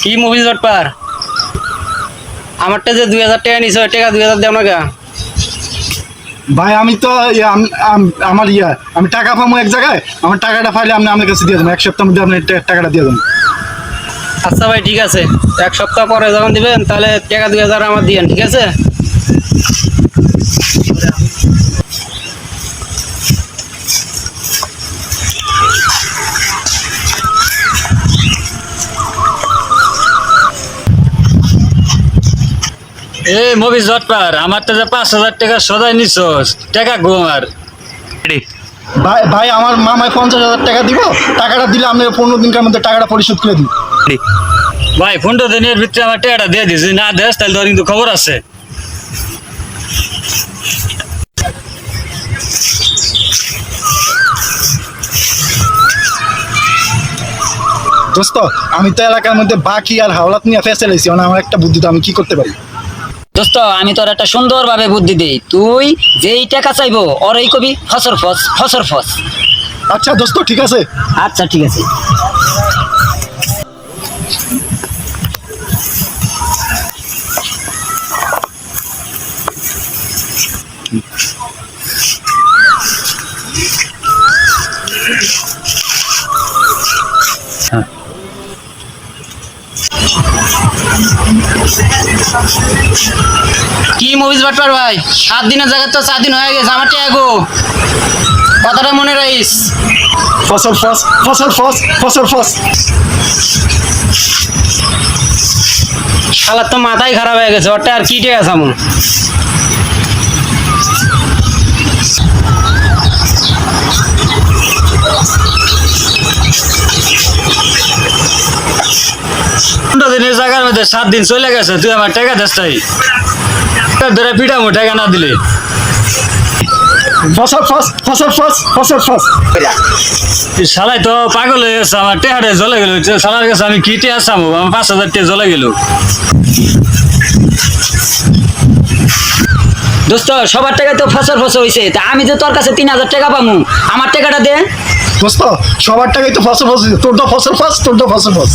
কি মুভিজ ব্যাপার? আমারটা যে 2000 টাকা নিছো, টাকা 2000 দাও না গা। ভাই আমি তো আমার আমি টাকা পাবো এক জায়গায়, আমার টাকাটা পাইলে আপনি আমার কাছে দিয়ে দেবেন, এক সপ্তাহের মধ্যে আপনি টাকাটা দিয়ে দেবেন। আচ্ছা ভাই ঠিক আছে, এক সপ্তাহ পরে যখন দিবেন তাহলে টাকা 2000 আমার দিয়েন, ঠিক আছে? এই মুভি জটপার আমার তো যে 5000 টাকা সদাই নিছস টাকা ঘুমার ভাই ভাই আমার মামায় 50,000 টাকা দিব, টাকাটা দিলে আপনি 15 দিনের মধ্যে টাকাটা পরিশোধ করে দিন। ভাই 15 দিনের ভিতরে আমার টাকাটা দিয়ে দিস, না দেস তাহলে তোর কিন্তু খবর আছে। দোস্ত আমি তো এলাকার মধ্যে বাকি আর হাওলাত নিয়ে ফেসেলাইছি, মানে আমার একটা বুদ্ধি, তো আমি কি করতে পারি? দোস্ত আমি তোর একটা সুন্দরভাবে বুদ্ধি দেই, তুই যেই টাকা চাইবো ওরই কবি ফসর ফস ফসর ফস। আচ্ছা দোস্ত ঠিক আছে। আচ্ছা ঠিক আছে। কি মুভিজ ব্যাপার ভাই? 7 দিনের জায়গায় তো 4 দিন হয়ে গেছে, আমার টাকা গো। কথাটা মনে রাখিস। ফসল ফস ফসল ফস ফসল ফস। শালার তো মাথাই খারাপ হয়ে গেছে, ওটা আর কি টাকা সামু। দিনের জায়গার মধ্যে 7 দিন চলে গেছে, তুই আমার টাকা দেস তাই ধরে পিটামো টাকা না দিলে। ফসল ফস ফসল ফস ফসল ফস। শালাই তো পাগল হয়ে গেছে, আমার টেহারে জ্বলে গেল। শালার কাছে আমি কি টেহা চামো? আমার 5000 টাকা জ্বলে গেল। দোস্ত সবার টাকায় তো ফসর ফসর হয়েছে, তা আমি যে তোর কাছে 3000 টাকা পামু, আমার টাকাটা দে। দোস্ত সবার টাকাই তো ফসল ফস, তোর তো ফসল ফস, তোর তো ফসল ফস।